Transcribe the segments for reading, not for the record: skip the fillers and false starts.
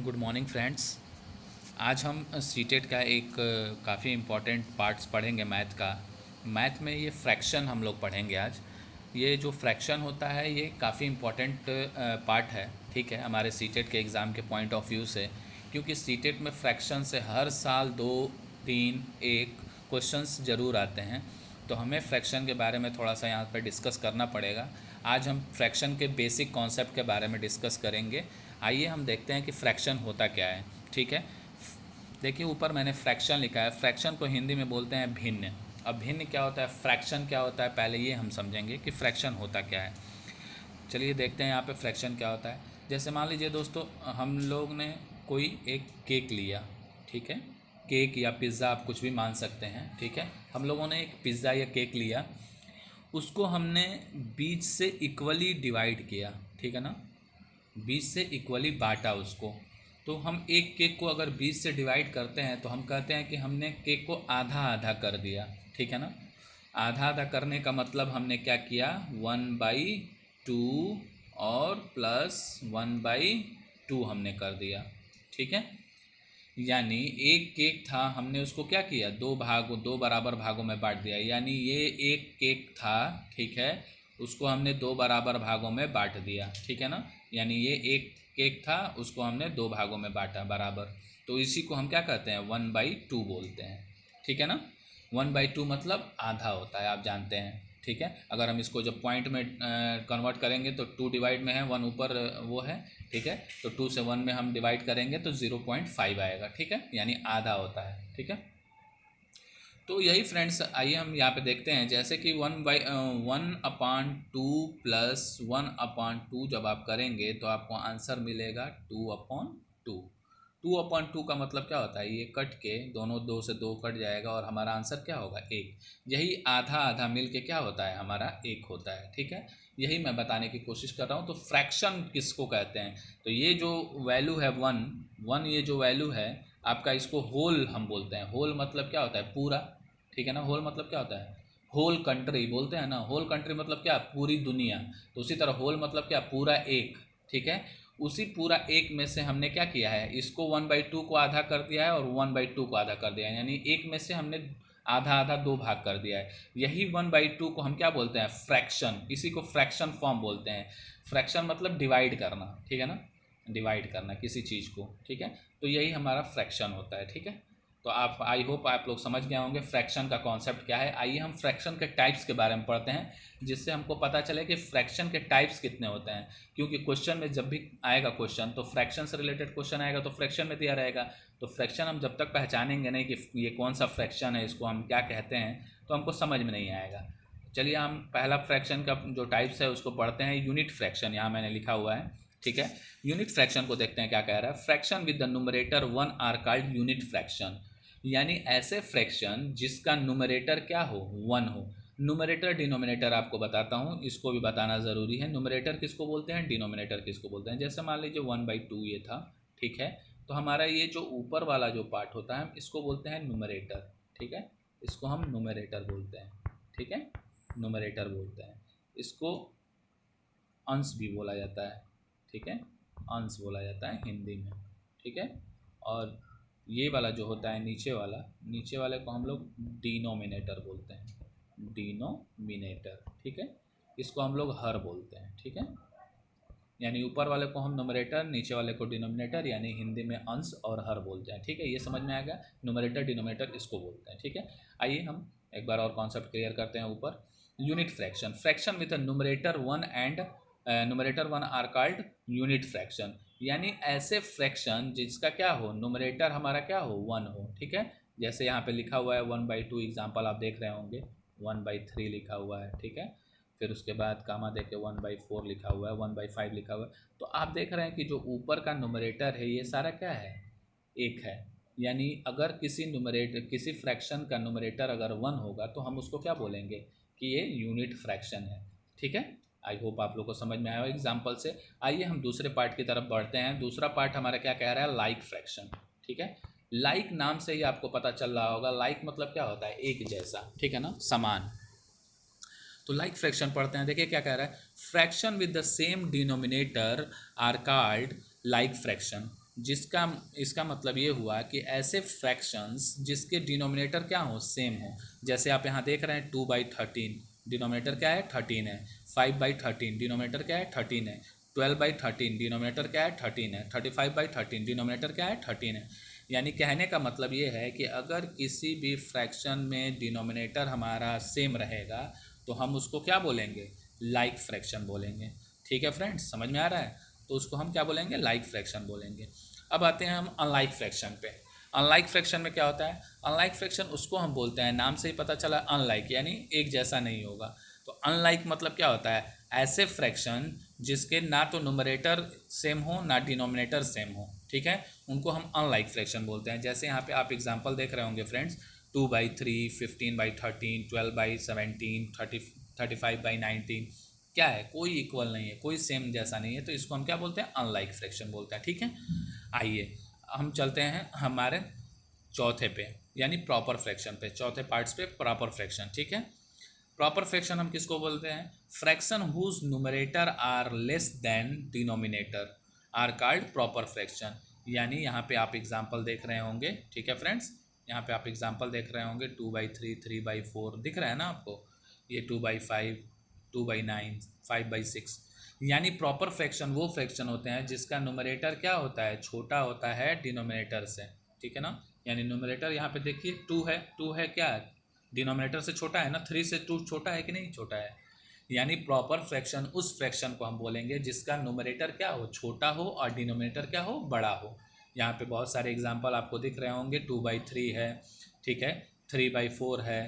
Good morning friends. आज हम CTET का एक काफ़ी इम्पॉर्टेंट पार्ट्स पढ़ेंगे मैथ का। मैथ में ये फ्रैक्शन हम लोग पढ़ेंगे आज। ये जो फ्रैक्शन होता है ये काफ़ी इम्पॉर्टेंट पार्ट है, ठीक है, हमारे सीटेट के एग्ज़ाम के पॉइंट ऑफ व्यू से। क्योंकि सीटेट में फ्रैक्शन से हर साल दो तीन एक क्वेश्चंस ज़रूर आते हैं, तो हमें फ्रैक्शन के बारे में थोड़ा सा यहाँ पर डिस्कस करना पड़ेगा। आज हम फ्रैक्शन के बेसिक कॉन्सेप्ट के बारे में डिस्कस करेंगे। आइए हम देखते हैं कि फ्रैक्शन होता क्या है, ठीक है। देखिए ऊपर मैंने फ्रैक्शन लिखा है। फ्रैक्शन को हिंदी में बोलते हैं भिन्न। अब भिन्न क्या होता है, फ्रैक्शन क्या होता है, पहले ये हम समझेंगे कि फ्रैक्शन होता क्या है। चलिए देखते हैं यहाँ पे फ्रैक्शन क्या होता है। जैसे मान लीजिए दोस्तों, हम लोग ने कोई एक केक लिया, ठीक है। केक या पिज़्ज़ा आप कुछ भी मान सकते हैं, ठीक है। हम लोगों ने एक पिज़्ज़ा या केक लिया, उसको हमने बीच से इक्वली डिवाइड किया, ठीक है ना, बीच से इक्वली बांटा उसको। तो हम एक केक को अगर बीच से डिवाइड करते हैं तो हम कहते हैं कि हमने केक को आधा आधा कर दिया, ठीक है ना। आधा आधा करने का मतलब हमने क्या किया, 1/2 और +1/2 हमने कर दिया, ठीक है। यानी एक केक था, हमने उसको क्या किया, दो बराबर भागों में बांट दिया। यानी ये एक केक था, ठीक है, उसको हमने दो बराबर भागों में बांट दिया, ठीक है ना। यानी ये एक केक था, उसको हमने दो भागों में बांटा बराबर। तो इसी को हम क्या कहते हैं, 1/2 बोलते हैं, ठीक है ना। 1/2 मतलब आधा होता है, आप जानते हैं, ठीक है। अगर हम इसको जब पॉइंट में कन्वर्ट करेंगे तो 2 डिवाइड में है, 1 ऊपर वो है, ठीक है। तो 2 से 1 में हम डिवाइड करेंगे तो 0.5 आएगा, ठीक है, यानी आधा होता है, ठीक है। तो यही फ्रेंड्स, आइए हम यहाँ पे देखते हैं। जैसे कि 1/2 + 1/2 जब आप करेंगे तो आपको आंसर मिलेगा 2/2। 2/2 का मतलब क्या होता है, ये कट के दोनों, दो से दो कट जाएगा और हमारा आंसर क्या होगा, एक। यही आधा आधा मिल के क्या होता है, हमारा एक होता है, ठीक है। यही मैं बताने की कोशिश कर रहा हूँ। तो फ्रैक्शन किसको कहते हैं, तो ये जो वैल्यू है 1, ये जो वैल्यू है आपका, इसको होल हम बोलते हैं। होल मतलब क्या होता है, पूरा, ठीक है ना। होल मतलब क्या होता है, होल कंट्री बोलते हैं ना। होल कंट्री मतलब क्या, पूरी दुनिया। तो उसी तरह होल मतलब क्या, पूरा एक, ठीक है। उसी पूरा एक में से हमने क्या किया है, इसको 1/2 को आधा कर दिया है और 1/2 को आधा कर दिया है। यानी एक में से हमने आधा आधा दो भाग कर दिया है। यही 1/2 को हम क्या बोलते हैं, फ्रैक्शन। इसी को फ्रैक्शन फॉर्म बोलते हैं। फ्रैक्शन मतलब डिवाइड करना, ठीक है ना, डिवाइड करना किसी चीज़ को, ठीक है। तो यही हमारा फ्रैक्शन होता है, ठीक है। तो आप, आई होप आप लोग समझ गए होंगे फ्रैक्शन का कॉन्सेप्ट क्या है। आइए हम फ्रैक्शन के टाइप्स के बारे में पढ़ते हैं, जिससे हमको पता चले कि फ्रैक्शन के टाइप्स कितने होते हैं। क्योंकि क्वेश्चन में जब भी आएगा क्वेश्चन, तो फ्रैक्शन से रिलेटेड क्वेश्चन आएगा तो फ्रैक्शन में दिया रहेगा। तो फ्रैक्शन हम जब तक पहचानेंगे नहीं कि ये कौन सा फ्रैक्शन है, इसको हम क्या कहते हैं, तो हमको समझ में नहीं आएगा। चलिए हम पहला फ्रैक्शन का जो टाइप्स है उसको पढ़ते हैं। यूनिट फ्रैक्शन यहाँ मैंने लिखा हुआ है, ठीक है। यूनिट फ्रैक्शन को देखते हैं क्या कह रहा है। Fraction with the numerator 1 are called unit fraction. यानी ऐसे फ्रैक्शन जिसका न्यूमरेटर क्या हो, 1 हो। न्यूमरेटर डिनोमिनेटर आपको बताता हूँ, इसको भी बताना ज़रूरी है। न्यूमरेटर किसको बोलते हैं, डिनोमिनेटर किसको बोलते हैं। जैसे मान लीजिए 1/2 ये था, ठीक है। तो हमारा ये जो ऊपर वाला जो पार्ट होता है, हम इसको बोलते हैं न्यूमरेटर, ठीक है। इसको हम न्यूमरेटर बोलते हैं, ठीक है, न्यूमरेटर बोलते हैं। इसको अंश भी बोला जाता है, ठीक है, अंश बोला जाता है हिंदी में, ठीक है। और ये वाला जो होता है नीचे वाला, नीचे वाले को हम लोग डिनोमिनेटर बोलते हैं, डिनोमिनेटर, ठीक है। इसको हम लोग हर बोलते हैं, ठीक है। यानी ऊपर वाले को हम न्यूमरेटर, नीचे वाले को डिनोमिनेटर, यानी हिंदी में अंश और हर बोलते हैं, ठीक है। ये समझ में आ गया, न्यूमरेटर डिनोमिनेटर इसको बोलते हैं, ठीक है। आइए हम एक बार और कॉन्सेप्ट क्लियर करते हैं ऊपर। Unit fraction, fraction with numerator 1 and numerator 1 are called unit fraction. यानी ऐसे फ्रैक्शन जिसका क्या हो, न्यूमरेटर हमारा क्या हो, 1 हो, ठीक है। जैसे यहाँ पे लिखा हुआ है 1/2, एग्जाम्पल आप देख रहे होंगे, 1/3 लिखा हुआ है, ठीक है। फिर उसके बाद कामा दे के 1/4 लिखा हुआ है, 1/5 लिखा हुआ है। तो आप देख रहे हैं कि जो ऊपर का न्यूमरेटर है ये सारा क्या है, एक है। यानी अगर किसी न्यूमरेटर, किसी फ्रैक्शन का न्यूमरेटर अगर 1 होगा तो हम उसको क्या बोलेंगे, कि ये यूनिट फ्रैक्शन है, ठीक है। आई होप आप लोग को समझ में आया हो एग्जाम्पल से। आइए हम दूसरे पार्ट की तरफ बढ़ते हैं। दूसरा पार्ट हमारा क्या कह रहा है, लाइक फ्रैक्शन, ठीक है। लाइक नाम से ही आपको पता चल रहा होगा, लाइक मतलब क्या होता है, एक जैसा, ठीक है ना, समान। तो लाइक फ्रैक्शन पढ़ते हैं। देखिए क्या कह रहा है, fraction with the same denominator are called like fraction. जिसका इसका मतलब ये हुआ कि ऐसे फ्रैक्शंस जिसके डिनोमिनेटर क्या हो, सेम हो। जैसे आप यहाँ देख रहे हैं 2/13, डिनोमिनेटर क्या है 13 है। 5/13, डिनोमिनेटर क्या है 13 है। 12/13, डिनोमिनेटर क्या है 13 है। 35/13, डिनोमिनेटर क्या है 13 है। यानी कहने का मतलब ये है कि अगर किसी भी फ्रैक्शन में डिनोमिनेटर हमारा सेम रहेगा तो हम उसको क्या बोलेंगे, लाइक फ्रैक्शन बोलेंगे। ठीक है फ्रेंड्स, समझ में आ रहा है? तो उसको हम क्या बोलेंगे, लाइक फ्रैक्शन बोलेंगे। अब आते हैं हम अनलाइक फ्रैक्शन पे। अनलाइक फ्रैक्शन में क्या होता है, अनलाइक फ्रैक्शन उसको हम बोलते हैं, नाम से ही पता चला अनलाइक यानी एक जैसा नहीं होगा। तो अनलाइक मतलब क्या होता है, ऐसे फ्रैक्शन जिसके ना तो न्यूमरेटर सेम हो ना डिनोमिनेटर सेम हो, ठीक है, उनको हम अनलाइक फ्रैक्शन बोलते हैं। जैसे यहाँ पे आप एग्जांपल देख रहे होंगे फ्रेंड्स, 2/3, 15/13, 12/17, 35/19, क्या है, कोई इक्वल नहीं है, कोई सेम जैसा नहीं है, तो इसको हम क्या बोलते हैं, अनलाइक फ्रैक्शन बोलते हैं। ठीक है, आइए हम चलते हैं हमारे चौथे पे यानी प्रॉपर फ्रैक्शन पे, चौथे पार्ट्स पे प्रॉपर फ्रैक्शन। ठीक है, प्रॉपर फ्रैक्शन हम किसको बोलते हैं, fraction whose numerator are less than denominator are called proper fraction. यानी यहाँ पे आप एग्जांपल देख रहे होंगे, ठीक है फ्रेंड्स, यहाँ पे आप एग्जांपल देख रहे होंगे 2/3, 3/4 दिख रहा है ना आपको, ये 2/5, 2/9, 5/6। यानी प्रॉपर फ्रैक्शन वो फ्रैक्शन होते हैं जिसका न्यूमरेटर क्या होता है, छोटा होता है डिनोमिनेटर से। ठीक है ना, यानी न्यूमरेटर यहाँ पे देखिए 2 है, 2 है क्या है, डिनोमिनेटर से छोटा है ना, 3 से 2 छोटा है कि नहीं, छोटा है। यानी प्रॉपर फ्रैक्शन उस फ्रैक्शन को हम बोलेंगे जिसका न्यूमरेटर क्या हो, छोटा हो और डिनोमिनेटर क्या हो, बड़ा हो। यहाँ पे बहुत सारे एग्जांपल आपको दिख रहे होंगे, 2/3 है, ठीक है, 3/4 है,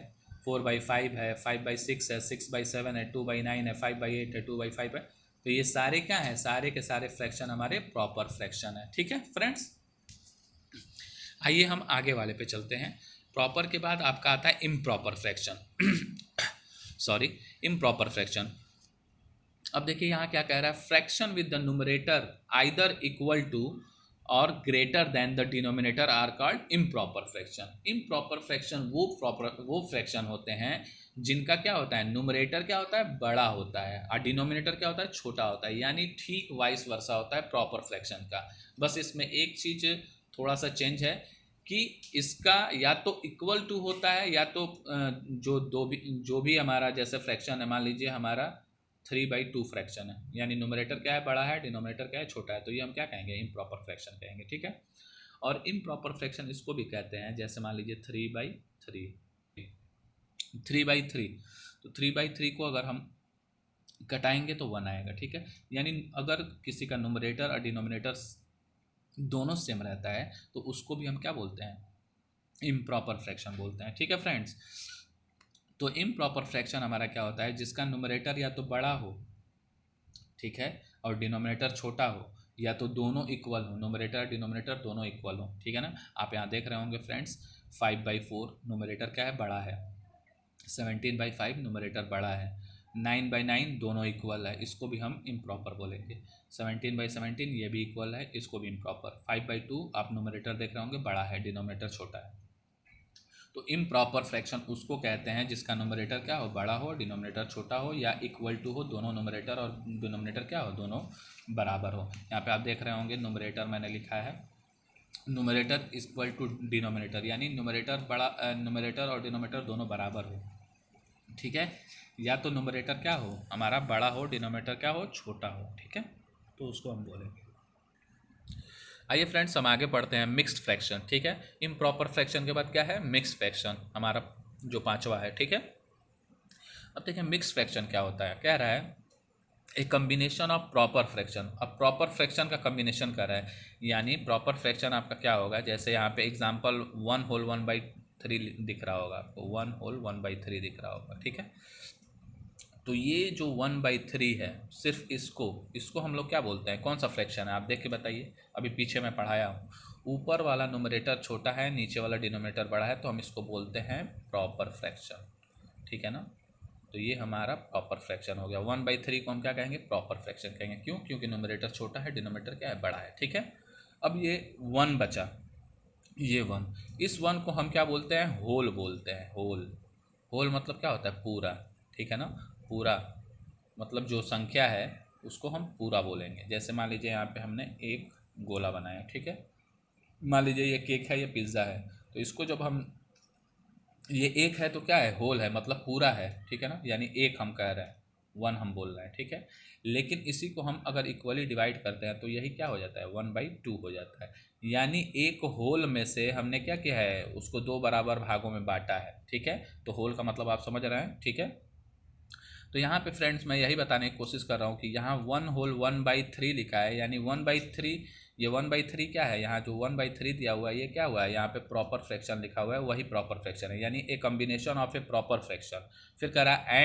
4/5 है, 5/6 है, 6/7 है, 2/9 है, 5/8 है, 2/5 है। तो ये सारे क्या हैं, सारे के सारे फ्रैक्शन हमारे प्रॉपर फ्रैक्शन है। ठीक है फ्रेंड्स, आइए हम आगे वाले पे चलते हैं। प्रॉपर के बाद आपका आता है improper fraction sorry, improper fraction. अब देखिए यहाँ क्या कह रहा है, fraction with the numerator either equal to और greater than the denominator are called improper fraction. Improper fraction वो फ्रैक्शन होते हैं जिनका क्या होता है, न्यूमरेटर क्या होता है, बड़ा होता है और डिनोमिनेटर क्या होता है, छोटा होता है। यानी ठीक वाइस वर्सा होता है प्रॉपर फ्रैक्शन का। बस इसमें एक चीज़ थोड़ा सा चेंज है कि इसका या तो इक्वल टू होता है या तो जो भी हमारा जैसे फ्रैक्शन है, मान लीजिए हमारा 3/2 फ्रैक्शन है, यानी न्यूमरेटर क्या है, बड़ा है, डिनोमिनेटर क्या है, छोटा है, तो ये हम क्या कहेंगे, इम्प्रॉपर फ्रैक्शन कहेंगे। ठीक है, और इम्प्रॉपर फ्रैक्शन इसको भी कहते हैं, जैसे मान लीजिए 3/3, 3/3, तो 3/3 को अगर हम घटाएंगे तो 1 आएगा। ठीक है, यानी अगर किसी का न्यूमरेटर और डिनोमिनेटर दोनों सेम रहता है तो उसको भी हम क्या बोलते हैं, इम्प्रॉपर फ्रैक्शन बोलते हैं। ठीक है फ्रेंड्स, तो इम्प्रॉपर फ्रैक्शन हमारा क्या होता है, जिसका न्यूमरेटर या तो बड़ा हो, ठीक है, और डिनोमिनेटर छोटा हो, या तो दोनों इक्वल हो, न्यूमरेटर डिनोमिनेटर दोनों इक्वल हो। ठीक है ना, आप यहाँ देख रहे होंगे फ्रेंड्स, 5/4 न्यूमरेटर क्या है, बड़ा है, 17/5 न्यूमरेटर बड़ा है, 9/9 दोनों इक्वल है, इसको भी हम इम्प्रॉपर बोलेंगे। 17/17 ये भी इक्वल है, इसको भी इम्प्रॉपर। 5/2 आप न्यूमरेटर देख रहे होंगे, बड़ा है, डिनोमिनेटर छोटा है। तो इम्प्रॉपर फ्रैक्शन उसको कहते हैं जिसका न्यूमरेटर क्या हो, बड़ा हो, डिनोमिनेटर छोटा हो, या इक्वल टू हो, दोनों न्यूमरेटर और डिनोमिनेटर क्या हो, दोनों बराबर हो। यहाँ पे आप देख रहे होंगे न्यूमरेटर मैंने लिखा है, न्यूमरेटर इक्वल टू डिनोमिनेटर, यानी न्यूमरेटर और डिनोमिनेटर दोनों बराबर हो। ठीक है, या तो न्यूमरेटर क्या हो हमारा बड़ा हो, डिनोमिनेटर क्या हो, छोटा हो। ठीक है, तो उसको हम बोलेंगे। आइए फ्रेंड्स, हम आगे पढ़ते हैं मिक्स्ड फ्रैक्शन। ठीक है, इम्प्रॉपर फ्रैक्शन के बाद क्या है, मिक्स्ड फ्रैक्शन हमारा जो पांचवा है। ठीक है, अब देखिए मिक्स्ड फ्रैक्शन क्या होता है, कह रहा है ए कम्बिनेशन ऑफ प्रॉपर फ्रैक्शन। अब प्रॉपर फ्रैक्शन का कम्बिनेशन कर रहा है, यानी प्रॉपर फ्रैक्शन आपका क्या होगा, जैसे यहाँ पे एग्जांपल 1/1/3 दिख रहा होगा आपको, 1/1/3 दिख रहा होगा। ठीक है, तो ये जो 1/3 है, सिर्फ इसको इसको हम लोग क्या बोलते हैं, कौन सा फ्रैक्शन है, आप देख के बताइए। अभी पीछे मैं पढ़ाया हूँ, ऊपर वाला न्यूमरेटर छोटा है, नीचे वाला डिनोमिनेटर बड़ा है, तो हम इसको बोलते हैं प्रॉपर फ्रैक्शन। ठीक है ना, तो ये हमारा प्रॉपर फ्रैक्शन हो गया। 1/3 को हम क्या कहेंगे, प्रॉपर फ्रैक्शन कहेंगे। क्यों, क्योंकि न्यूमरेटर छोटा है, डिनोमिनेटर क्या है, बड़ा है। ठीक है, अब ये 1 बचा, ये 1, इस 1 को हम क्या बोलते हैं, होल बोलते हैं। होल, होल मतलब क्या होता है, पूरा। ठीक है ना, पूरा मतलब जो संख्या है उसको हम पूरा बोलेंगे। जैसे मान लीजिए यहाँ पे हमने 1 गोला बनाया, ठीक है। मान लीजिए ये केक है, ये पिज़्ज़ा है, तो इसको जब हम, ये एक है तो क्या है, होल है, मतलब पूरा है, ठीक है ना, यानी एक हम कह रहे हैं, वन हम बोल रहे हैं, ठीक है। लेकिन इसी को हम अगर इक्वली डिवाइड करते हैं तो यही क्या हो जाता है, 1/2 हो जाता है। यानी एक होल में से हमने क्या किया है, उसको दो बराबर भागों में बांटा है, ठीक है। तो होल का मतलब आप समझ रहे हैं, ठीक है। तो यहाँ पे फ्रेंड्स मैं यही बताने की कोशिश कर रहा हूँ कि यहाँ 1/3 लिखा है, यानी 1/3, ये 1/3 क्या है, यहाँ जो 1/3 दिया हुआ है ये क्या हुआ है, यहाँ पे प्रॉपर फ्रैक्शन लिखा हुआ है, वही प्रॉपर फ्रैक्शन है, यानी a combination of a proper fraction. फिर कह रहा है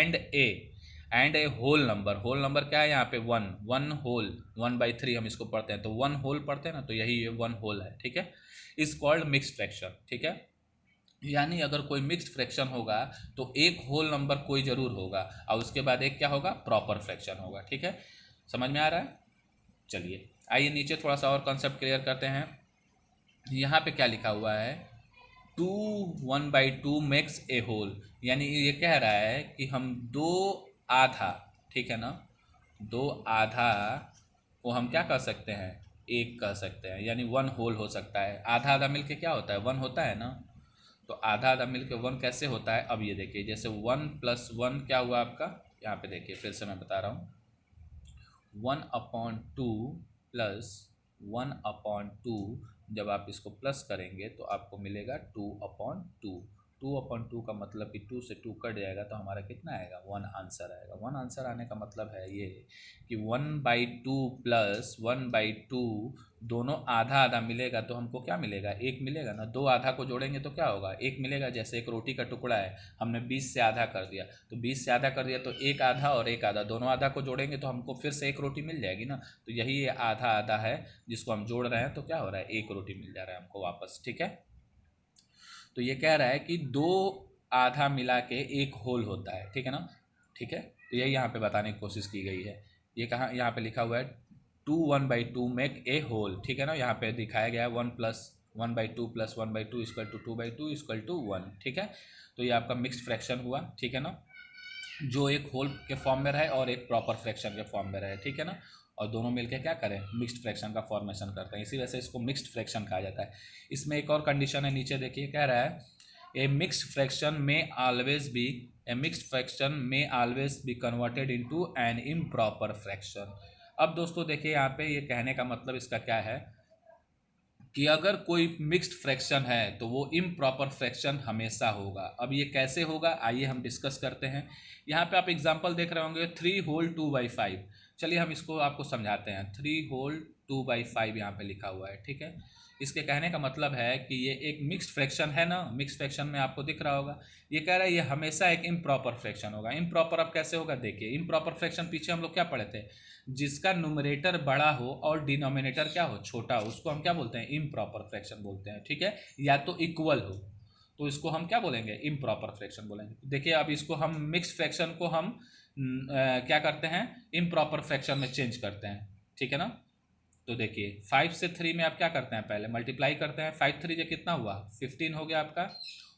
and a whole number, whole number क्या है यहाँ पे, वन होल, 1/3 हम इसको पढ़ते हैं, तो वन होल पढ़ते हैं ना, तो यही ये वन होल है, ठीक है। इज कॉल्ड मिक्स फ्रैक्शन, ठीक है। यानी अगर कोई मिक्स्ड फ्रैक्शन होगा तो एक होल नंबर कोई ज़रूर होगा और उसके बाद एक क्या होगा, प्रॉपर फ्रैक्शन होगा, ठीक है। समझ में आ रहा है। चलिए आइए नीचे थोड़ा सा और कॉन्सेप्ट क्लियर करते हैं। यहाँ पे क्या लिखा हुआ है, 1/2 मेक्स ए होल, यानी ये कह रहा है कि हम दो आधा, ठीक है ना, दो आधा को हम क्या कर सकते हैं, एक कह सकते हैं, यानी वन होल हो सकता है। आधा आधा मिलके क्या होता है, वन होता है ना। तो आधा आधा मिलके वन कैसे होता है, अब ये देखिए, जैसे 1+1 क्या हुआ आपका, यहाँ पे देखिए फिर से मैं बता रहा हूँ, 1/2 प्लस 1/2, जब आप इसको प्लस करेंगे तो आपको मिलेगा 2/2। 2/2 का मतलब कि 2 से 2 कट जाएगा तो हमारा कितना आएगा, 1 आंसर आएगा। 1 आंसर आने का मतलब है ये कि 1/2 प्लस 1/2 दोनों आधा आधा मिलेगा तो हमको क्या मिलेगा, एक मिलेगा ना। दो आधा को जोड़ेंगे तो क्या होगा, एक मिलेगा। जैसे एक रोटी का टुकड़ा है, हमने 20 से आधा कर दिया, तो 20 से आधा कर दिया तो एक आधा और एक आधा, दोनों आधा को जोड़ेंगे तो हमको फिर से एक रोटी मिल जाएगी ना। तो यही ये आधा आधा है जिसको हम जोड़ रहे हैं, तो क्या हो रहा है, एक रोटी मिल जा रहा है हमको वापस, ठीक है। तो ये कह रहा है कि दो आधा मिला के एक होल होता है, ठीक है ना, ठीक है। तो यही यहाँ पे बताने की कोशिश की गई है। ये कहाँ, यहाँ पे लिखा हुआ है 1/2 मेक ए होल, ठीक है ना। यहाँ पे दिखाया गया है 1+1/2 plus 1/2 equal to 2/2 equal to 1, ठीक है। तो ये आपका मिक्स्ड फ्रैक्शन हुआ, ठीक है ना, जो एक होल के फॉर्म में रहे और एक प्रॉपर फ्रैक्शन के फॉर्म में रहे, ठीक है ना। और दोनों मिलकर क्या करें, मिक्स्ड फ्रैक्शन का फॉर्मेशन करते हैं, इसी वजह से इसको मिक्स्ड फ्रैक्शन कहा जाता है। इसमें एक और कंडीशन है, नीचे देखिए कह रहा है ए मिक्स्ड फ्रैक्शन में always be a mixed fraction में always be converted into an improper fraction. अब दोस्तों देखिए यहाँ पे ये कहने का मतलब इसका क्या है कि अगर कोई मिक्स्ड फ्रैक्शन है तो वो इम्प्रॉपर फ्रैक्शन हमेशा होगा। अब ये कैसे होगा, आइए हम डिस्कस करते हैं। यहाँ पे आप एग्जांपल देख रहे होंगे 3/2/5। चलिए हम इसको आपको समझाते हैं। 3/2/5 यहाँ पे लिखा हुआ है, ठीक है। इसके कहने का मतलब है कि ये एक मिक्स्ड फ्रैक्शन है ना, मिक्स्ड फ्रैक्शन में आपको दिख रहा होगा, ये कह रहा है ये हमेशा एक इम्प्रॉपर फ्रैक्शन होगा। इम्प्रॉपर अब कैसे होगा, देखिए इम्प्रॉपर फ्रैक्शन पीछे हम लोग क्या पढ़े थे, जिसका न्यूमरेटर बड़ा हो और डिनोमिनेटर क्या हो, छोटा हो, उसको हम क्या बोलते हैं, इम्प्रॉपर फ्रैक्शन बोलते हैं, ठीक है। या तो इक्वल हो तो इसको हम क्या बोलेंगे, इम्प्रॉपर फ्रैक्शन बोलेंगे। देखिए अब इसको हम मिक्स्ड फ्रैक्शन को हम क्या करते हैं, इम्प्रॉपर फ्रैक्शन में चेंज करते हैं, ठीक है ना। तो देखिए 5 से 3 में आप क्या करते हैं, पहले मल्टीप्लाई करते हैं, 5×3 कितना हुआ, 15 हो गया आपका।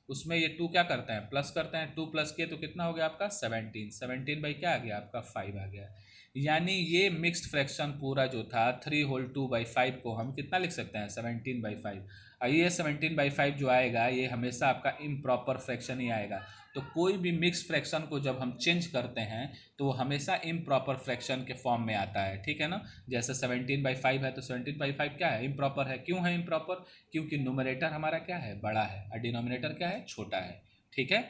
उसमें ये 2 क्या करते हैं, प्लस करते हैं, 2 प्लस किए तो कितना हो गया आपका 17, 17 बाई क्या आ गया आपका 5 आ गया। यानी ये मिक्स्ड फ्रैक्शन पूरा जो था 3/2/5 को हम कितना लिख सकते हैं, 17/5। ये 17/5 जो आएगा ये हमेशा आपका इम्प्रॉपर फ्रैक्शन ही आएगा। तो कोई भी मिक्स फ्रैक्शन को जब हम चेंज करते हैं तो वो हमेशा इम्प्रॉपर फ्रैक्शन के फॉर्म में आता है, ठीक है ना। जैसे 17/5 है तो 17/5 क्या है, इम्प्रॉपर है। क्यों है इम्प्रॉपर, क्योंकि न्यूमरेटर हमारा क्या है, बड़ा है, और डिनोमिनेटर क्या है, छोटा है, ठीक है।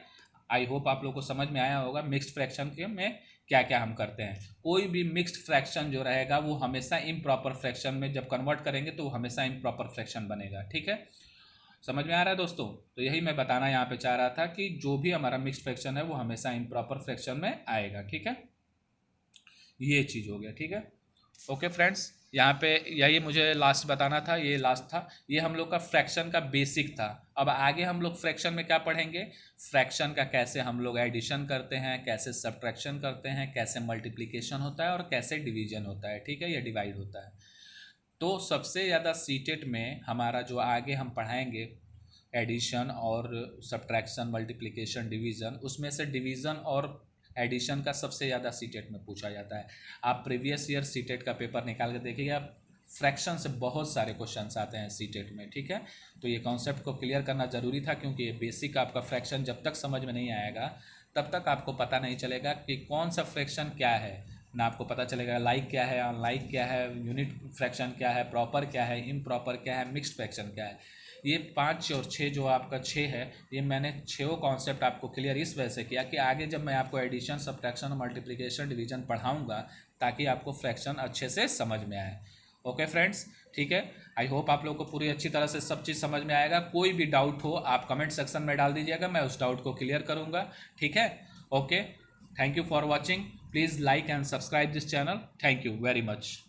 आई होप आप लोग को समझ में आया होगा मिक्स्ड फ्रैक्शन के में क्या क्या हम करते हैं। कोई भी मिक्स्ड फ्रैक्शन जो रहेगा वो हमेशा इम्प्रॉपर फ्रैक्शन में जब कन्वर्ट करेंगे तो वो हमेशा इम्प्रॉपर फ्रैक्शन बनेगा, ठीक है। समझ में आ रहा है दोस्तों। तो यही मैं बताना यहाँ पे चाह रहा था कि जो भी हमारा मिक्स्ड फ्रैक्शन है वो हमेशा इम्प्रॉपर फ्रैक्शन में आएगा, ठीक है। ये चीज़ हो गया, ठीक है। ओके फ्रेंड्स, यहाँ पे यही मुझे लास्ट बताना था, ये लास्ट था, ये हम लोग का फ्रैक्शन का बेसिक था। अब आगे हम लोग फ्रैक्शन में क्या पढ़ेंगे, फ्रैक्शन का कैसे हम लोग एडिशन करते हैं, कैसे सब्ट्रैक्शन करते हैं, कैसे मल्टीप्लिकेशन होता है और कैसे डिवीजन होता है, ठीक है, या डिवाइड होता है। तो सबसे ज़्यादा सीटेट में हमारा जो आगे हम पढ़ाएंगे एडिशन और सब्ट्रैक्शन, मल्टीप्लिकेशन, डिवीज़न, उसमें से डिवीज़न और एडिशन का सबसे ज़्यादा सीटेट में पूछा जाता है। आप प्रीवियस ईयर सीटेट का पेपर निकाल के देखिएगा, फ्रैक्शन से बहुत सारे क्वेश्चंस आते हैं सीटेट में, ठीक है। तो ये कॉन्सेप्ट को क्लियर करना ज़रूरी था, क्योंकि ये बेसिक आपका फ्रैक्शन जब तक समझ में नहीं आएगा तब तक आपको पता नहीं चलेगा कि कौन सा फ्रैक्शन क्या है, ना आपको पता चलेगा लाइक क्या है, अनलाइक क्या है, यूनिट फ्रैक्शन क्या है, प्रॉपर क्या है, इम्प्रॉपर क्या है, मिक्स्ड फ्रैक्शन क्या है। ये 5 और 6 जो आपका 6 है, ये मैंने 6 कॉन्सेप्ट आपको क्लियर इस वजह से किया कि आगे जब मैं आपको एडिशन, सब्ट्रैक्शन, मल्टीप्लिकेशन, डिवीजन पढ़ाऊंगा ताकि आपको फ्रैक्शन अच्छे से समझ में आए। ओके फ्रेंड्स, ठीक है। आई होप आप लोगों को पूरी अच्छी तरह से सब चीज़ समझ में आएगा। कोई भी डाउट हो आप कमेंट सेक्शन में डाल दीजिएगा, मैं उस डाउट को क्लियर करूंगा, ठीक है। Okay, thank you for watching. Please like and subscribe this channel. Thank you very much.